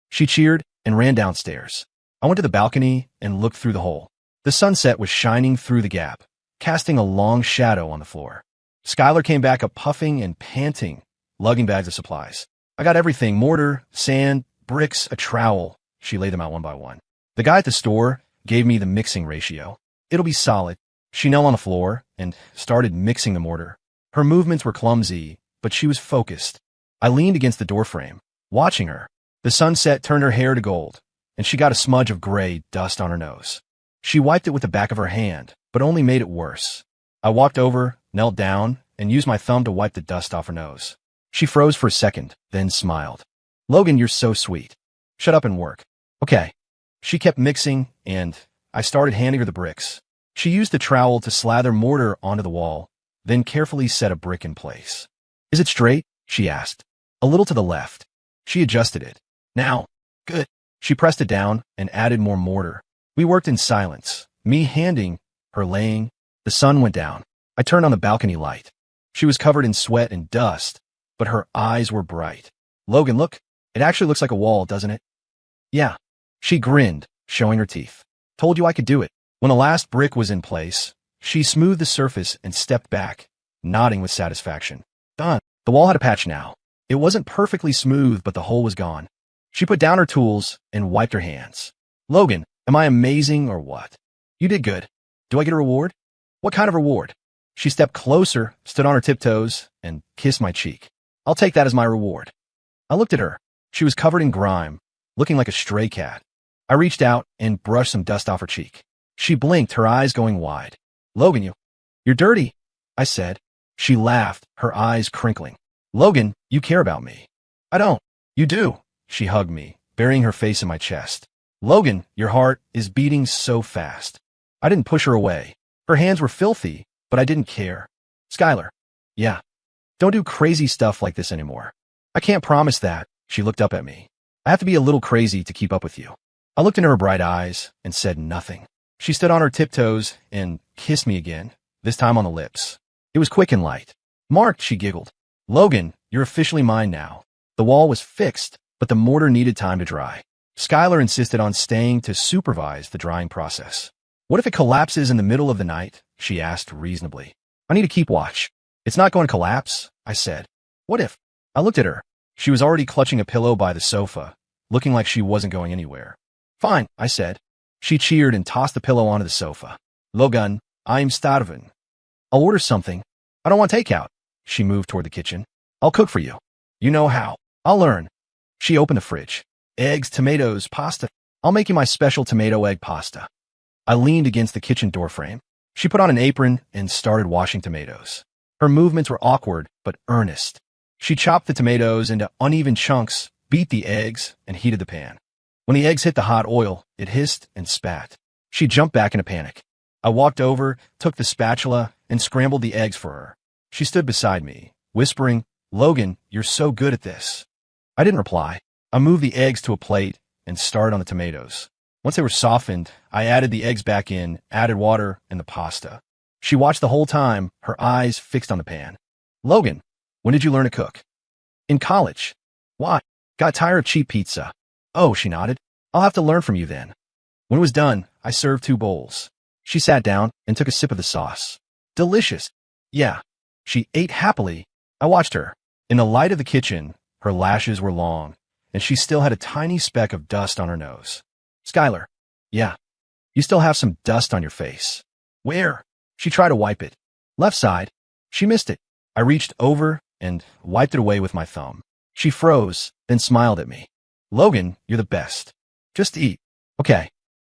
She cheered and ran downstairs. I went to the balcony and looked through the hole. The sunset was shining through the gap, casting a long shadow on the floor. Skylar came back up puffing and panting, lugging bags of supplies. I got everything: mortar, sand, bricks, a trowel. She laid them out one by one. The guy at the store gave me the mixing ratio. It'll be solid. She knelt on the floor and started mixing the mortar. Her movements were clumsy, but she was focused. I leaned against the doorframe, watching her. The sunset turned her hair to gold, and she got a smudge of gray dust on her nose. She wiped it with the back of her hand, but only made it worse. I walked over, knelt down, and used my thumb to wipe the dust off her nose. She froze for a second, then smiled. Logan, you're so sweet. Shut up and work. Okay. She kept mixing, and I started handing her the bricks. She used the trowel to slather mortar onto the wall, then carefully set a brick in place. Is it straight? She asked. A little to the left. She adjusted it. Now. Good. She pressed it down and added more mortar. We worked in silence, me handing, her laying. The sun went down. I turned on the balcony light. She was covered in sweat and dust, but her eyes were bright. Logan, look. It actually looks like a wall, doesn't it? Yeah. She grinned, showing her teeth. Told you I could do it. When the last brick was in place, she smoothed the surface and stepped back, nodding with satisfaction. Done. The wall had a patch now. It wasn't perfectly smooth, but the hole was gone. She put down her tools and wiped her hands. Logan, am I amazing or what? You did good. Do I get a reward? What kind of reward? She stepped closer, stood on her tiptoes, and kissed my cheek. I'll take that as my reward. I looked at her. She was covered in grime, looking like a stray cat. I reached out and brushed some dust off her cheek. She blinked, her eyes going wide. Logan, you're dirty, I said. She laughed, her eyes crinkling. Logan, you care about me. I don't. You do. She hugged me, burying her face in my chest. Logan, your heart is beating so fast. I didn't push her away. Her hands were filthy, but I didn't care. Skylar. Yeah. Don't do crazy stuff like this anymore. I can't promise that. She looked up at me. I have to be a little crazy to keep up with you. I looked into her bright eyes and said nothing. She stood on her tiptoes and kissed me again, this time on the lips. It was quick and light. Marked, she giggled. Logan, you're officially mine now. The wall was fixed, but the mortar needed time to dry. Skylar insisted on staying to supervise the drying process. What if it collapses in the middle of the night? She asked reasonably. I need to keep watch. It's not going to collapse, I said. What if? I looked at her. She was already clutching a pillow by the sofa, looking like she wasn't going anywhere. Fine, I said. She cheered and tossed the pillow onto the sofa. Logan, I'm starving. I'll order something. I don't want takeout. She moved toward the kitchen. I'll cook for you. You know how. I'll learn. She opened the fridge. Eggs, tomatoes, pasta. I'll make you my special tomato egg pasta. I leaned against the kitchen doorframe. She put on an apron and started washing tomatoes. Her movements were awkward, but earnest. She chopped the tomatoes into uneven chunks, beat the eggs, and heated the pan. When the eggs hit the hot oil, it hissed and spat. She jumped back in a panic. I walked over, took the spatula, and scrambled the eggs for her. She stood beside me, whispering, Logan, you're so good at this. I didn't reply. I moved the eggs to a plate and started on the tomatoes. Once they were softened, I added the eggs back in, added water, and the pasta. She watched the whole time, her eyes fixed on the pan. Logan, when did you learn to cook? In college. Why? Got tired of cheap pizza. Oh, she nodded. I'll have to learn from you then. When it was done, I served 2 bowls. She sat down and took a sip of the sauce. Delicious. Yeah. She ate happily. I watched her. In the light of the kitchen, her lashes were long, and she still had a tiny speck of dust on her nose. Skylar. Yeah. You still have some dust on your face. Where? She tried to wipe it. Left side. She missed it. I reached over and wiped it away with my thumb. She froze, then smiled at me. Logan, you're the best. Just eat. Okay.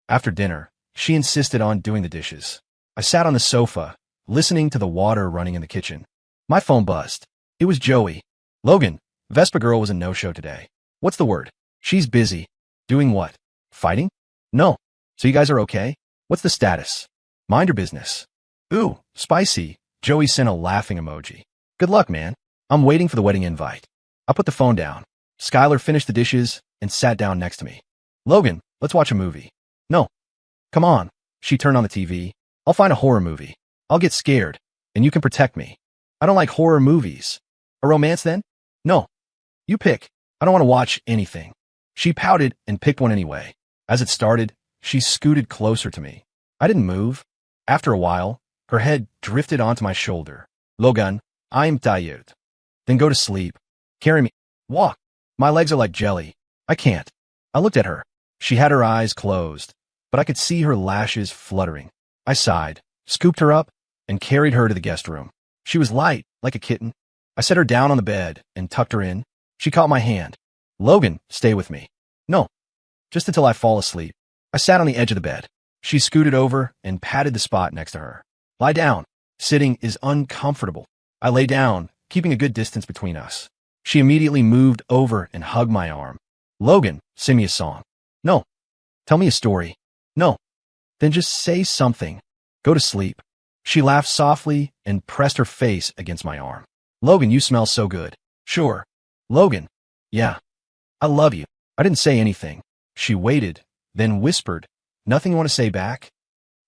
After dinner, she insisted on doing the dishes. I sat on the sofa, listening to the water running in the kitchen. My phone buzzed. It was Joey. Logan, Vespa Girl was a no-show today. What's the word? She's busy. Doing what? Fighting? No. So you guys are okay? What's the status? Mind your business. Ooh, spicy. Joey sent a laughing emoji. Good luck, man. I'm waiting for the wedding invite. I put the phone down. Skylar finished the dishes and sat down next to me. Logan, let's watch a movie. No. Come on. She turned on the TV. I'll find a horror movie. I'll get scared, and you can protect me. I don't like horror movies. A romance then? No. You pick. I don't want to watch anything. She pouted and picked one anyway. As it started, she scooted closer to me. I didn't move. After a while, her head drifted onto my shoulder. Logan, I'm tired. Then go to sleep. Carry me. Walk. My legs are like jelly. I can't. I looked at her. She had her eyes closed, but I could see her lashes fluttering. I sighed, scooped her up, and carried her to the guest room. She was light, like a kitten. I set her down on the bed and tucked her in. She caught my hand. Logan, stay with me. No. Just until I fall asleep. I sat on the edge of the bed. She scooted over and patted the spot next to her. Lie down. Sitting is uncomfortable. I lay down, keeping a good distance between us. She immediately moved over and hugged my arm. Logan, sing me a song. No. Tell me a story. No. Then just say something. Go to sleep. She laughed softly and pressed her face against my arm. Logan, you smell so good. Sure. Logan. Yeah. I love you. I didn't say anything. She waited, then whispered, nothing you want to say back?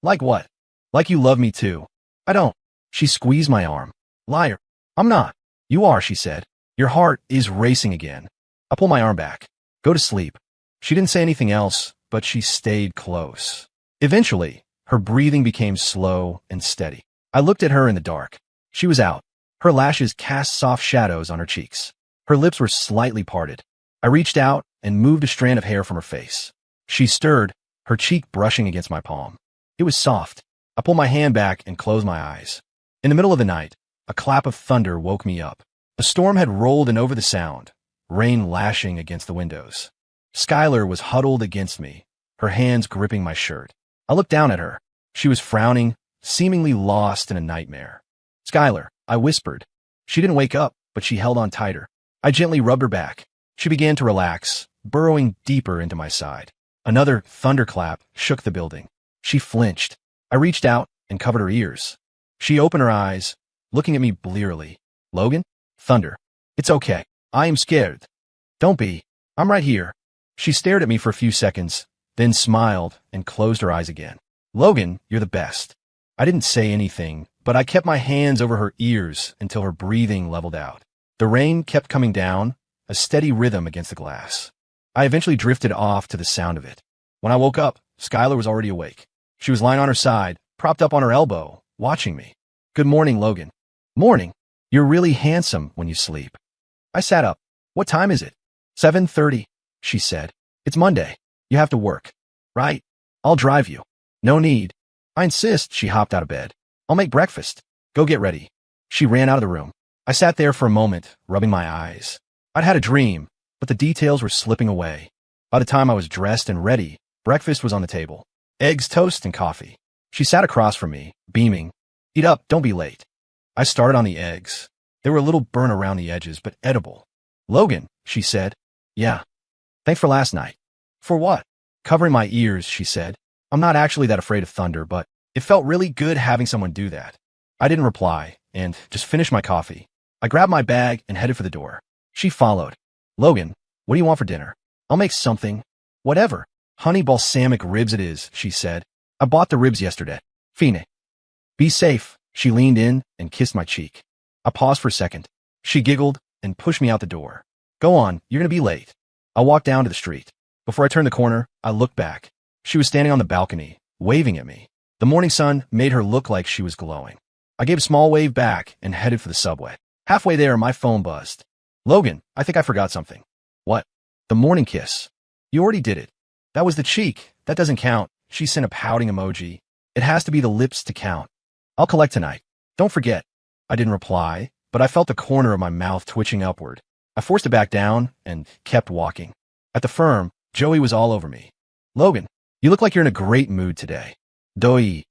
Like what? Like you love me too. I don't. She squeezed my arm. Liar. I'm not. You are, she said. Your heart is racing again. I pulled my arm back. Go to sleep. She didn't say anything else, but she stayed close. Eventually, her breathing became slow and steady. I looked at her in the dark. She was out. Her lashes cast soft shadows on her cheeks. Her lips were slightly parted. I reached out and moved a strand of hair from her face. She stirred, her cheek brushing against my palm. It was soft. I pulled my hand back and closed my eyes. In the middle of the night, a clap of thunder woke me up. A storm had rolled in over the sound, rain lashing against the windows. Skylar was huddled against me, her hands gripping my shirt. I looked down at her. She was frowning, seemingly lost in a nightmare. Skylar, I whispered. She didn't wake up, but she held on tighter. I gently rubbed her back. She began to relax, burrowing deeper into my side. Another thunderclap shook the building. She flinched. I reached out and covered her ears. She opened her eyes, looking at me blearily. Logan? Thunder. It's okay. I am scared. Don't be. I'm right here. She stared at me for a few seconds, then smiled and closed her eyes again. Logan, you're the best. I didn't say anything, but I kept my hands over her ears until her breathing leveled out. The rain kept coming down, a steady rhythm against the glass. I eventually drifted off to the sound of it. When I woke up, Skylar was already awake. She was lying on her side, propped up on her elbow, watching me. Good morning, Logan. Morning. You're really handsome when you sleep. I sat up. What time is it? 7:30, she said. It's Monday. You have to work. Right? I'll drive you. No need. I insist. She hopped out of bed. I'll make breakfast. Go get ready. She ran out of the room. I sat there for a moment, rubbing my eyes. I'd had a dream, but the details were slipping away. By the time I was dressed and ready, breakfast was on the table. Eggs, toast, and coffee. She sat across from me, beaming. Eat up, don't be late. I started on the eggs. They were a little burnt around the edges, but edible. Logan, she said. Yeah. Thanks for last night. For what? Covering my ears, she said. I'm not actually that afraid of thunder, but it felt really good having someone do that. I didn't reply, and just finished my coffee. I grabbed my bag and headed for the door. She followed. Logan, what do you want for dinner? I'll make something. Whatever. Honey balsamic ribs it is, she said. I bought the ribs yesterday. Fine. Be safe. She leaned in and kissed my cheek. I paused for a second. She giggled and pushed me out the door. Go on, you're going to be late. I walked down to the street. Before I turned the corner, I looked back. She was standing on the balcony, waving at me. The morning sun made her look like she was glowing. I gave a small wave back and headed for the subway. Halfway there, my phone buzzed. Logan, I think I forgot something. What? The morning kiss. You already did it. That was the cheek. That doesn't count. She sent a pouting emoji. It has to be the lips to count. I'll collect tonight. Don't forget. I didn't reply, but I felt the corner of my mouth twitching upward. I forced it back down and kept walking. At the firm, Joey was all over me. Logan, you look like you're in a great mood today. Doi.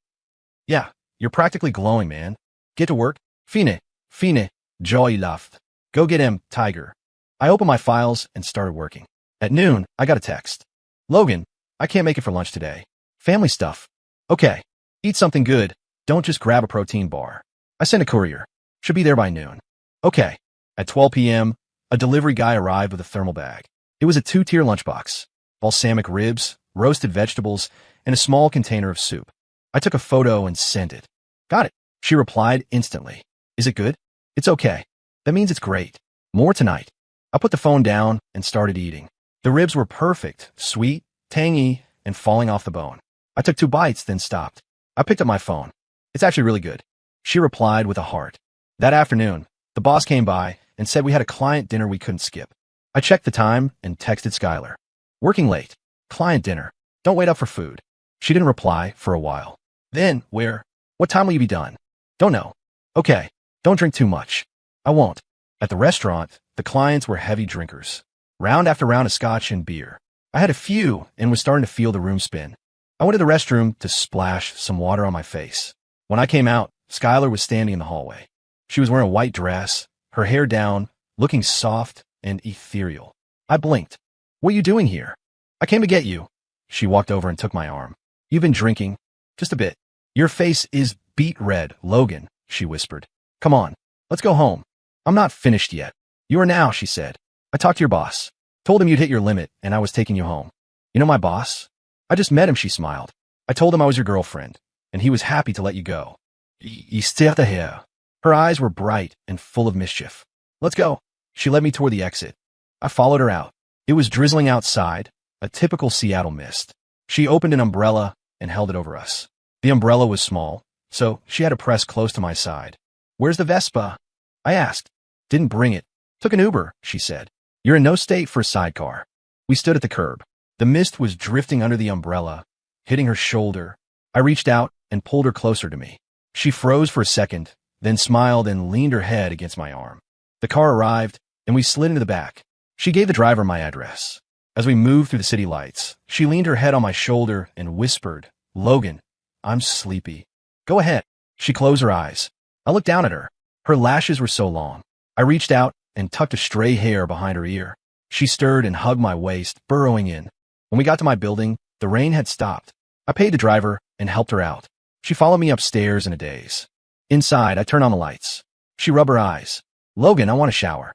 Yeah, you're practically glowing, man. Get to work. Fine. Fine. Joey laughed. Go get him, Tiger. I opened my files and started working. At noon, I got a text. Logan, I can't make it for lunch today. Family stuff. Okay. Eat something good. Don't just grab a protein bar. I sent a courier. Should be there by noon. Okay. At 12 p.m., a delivery guy arrived with a thermal bag. It was a 2-tier lunchbox. Balsamic ribs, roasted vegetables, and a small container of soup. I took a photo and sent it. Got it. She replied instantly. Is it good? It's okay. That means it's great. More tonight. I put the phone down and started eating. The ribs were perfect, sweet, tangy, and falling off the bone. I took 2 bites, then stopped. I picked up my phone. It's actually really good. She replied with a heart. That afternoon, the boss came by and said we had a client dinner we couldn't skip. I checked the time and texted Skylar. Working late. Client dinner. Don't wait up for food. She didn't reply for a while. Then, where? What time will you be done? Don't know. Okay. Don't drink too much. I won't. At the restaurant, the clients were heavy drinkers. Round after round of scotch and beer. I had a few and was starting to feel the room spin. I went to the restroom to splash some water on my face. When I came out, Skylar was standing in the hallway. She was wearing a white dress, her hair down, looking soft and ethereal. I blinked. What are you doing here? I came to get you. She walked over and took my arm. You've been drinking? Just a bit. Your face is beet red, Logan, she whispered. Come on, let's go home. I'm not finished yet. You are now, she said. I talked to your boss. Told him you'd hit your limit and I was taking you home. You know my boss? I just met him, she smiled. I told him I was your girlfriend, and he was happy to let you go. Il sert de hair. Her eyes were bright and full of mischief. Let's go. She led me toward the exit. I followed her out. It was drizzling outside, a typical Seattle mist. She opened an umbrella and held it over us. The umbrella was small, so she had to press close to my side. Where's the Vespa? I asked. Didn't bring it. Took an Uber, she said. You're in no state for a sidecar. We stood at the curb. The mist was drifting under the umbrella, hitting her shoulder. I reached out and pulled her closer to me. She froze for a second, then smiled and leaned her head against my arm. The car arrived, and we slid into the back. She gave the driver my address. As we moved through the city lights, she leaned her head on my shoulder and whispered, Logan, I'm sleepy. Go ahead. She closed her eyes. I looked down at her. Her lashes were so long. I reached out and tucked a stray hair behind her ear. She stirred and hugged my waist, burrowing in. When we got to my building, the rain had stopped. I paid the driver and helped her out. She followed me upstairs in a daze. Inside, I turned on the lights. She rubbed her eyes. Logan, I want a shower.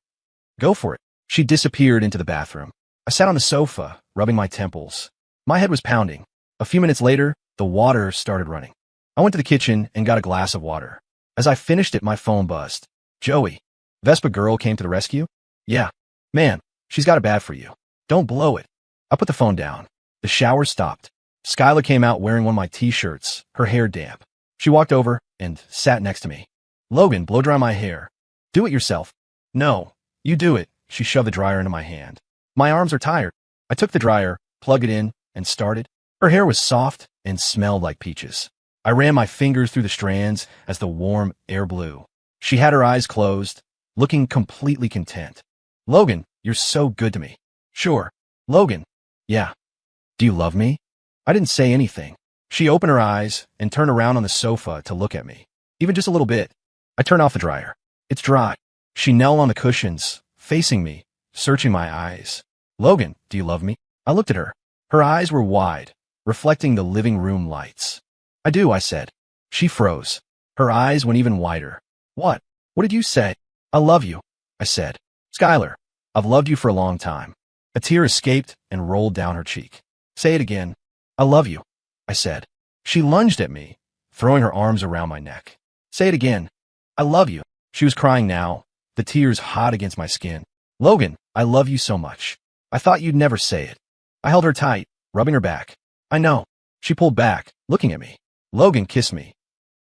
Go for it. She disappeared into the bathroom. I sat on the sofa, rubbing my temples. My head was pounding. A few minutes later, the water started running. I went to the kitchen and got a glass of water. As I finished it, my phone buzzed. Joey, Vespa girl came to the rescue? Yeah. Man, she's got it bad for you. Don't blow it. I put the phone down. The shower stopped. Skylar came out wearing one of my t-shirts, her hair damp. She walked over and sat next to me. Logan, blow dry my hair. Do it yourself. No, you do it. She shoved the dryer into my hand. My arms are tired. I took the dryer, plugged it in, and started. Her hair was soft and smelled like peaches. I ran my fingers through the strands as the warm air blew. She had her eyes closed, looking completely content. Logan, you're so good to me. Sure. Logan. Yeah. Do you love me? I didn't say anything. She opened her eyes and turned around on the sofa to look at me. Even just a little bit. I turned off the dryer. It's dry. She knelt on the cushions, facing me, searching my eyes. Logan, do you love me? I looked at her. Her eyes were wide, reflecting the living room lights. I do, I said. She froze. Her eyes went even wider. What? What did you say? I love you, I said. Skylar, I've loved you for a long time. A tear escaped and rolled down her cheek. Say it again. I love you, I said. She lunged at me, throwing her arms around my neck. Say it again. I love you. She was crying now, the tears hot against my skin. Logan, I love you so much. I thought you'd never say it. I held her tight, rubbing her back. I know. She pulled back, looking at me. Logan kissed me.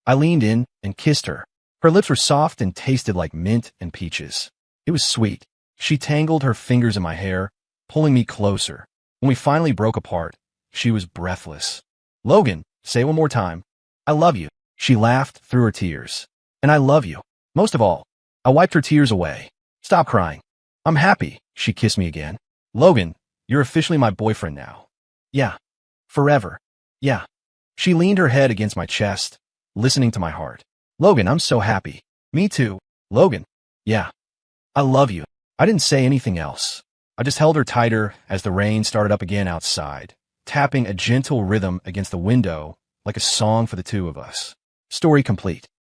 I leaned in and kissed her. Her lips were soft and tasted like mint and peaches. It was sweet. She tangled her fingers in my hair, pulling me closer. When we finally broke apart, she was breathless. Logan, say it one more time. I love you. She laughed through her tears. And I love you. Most of all. I wiped her tears away. Stop crying. I'm happy. She kissed me again. Logan, you're officially my boyfriend now. Yeah. Forever. Yeah. She leaned her head against my chest, listening to my heart. Logan, I'm so happy. Me too. Logan. Yeah. I love you. I didn't say anything else. I just held her tighter as the rain started up again outside, tapping a gentle rhythm against the window like a song for the two of us. Story complete.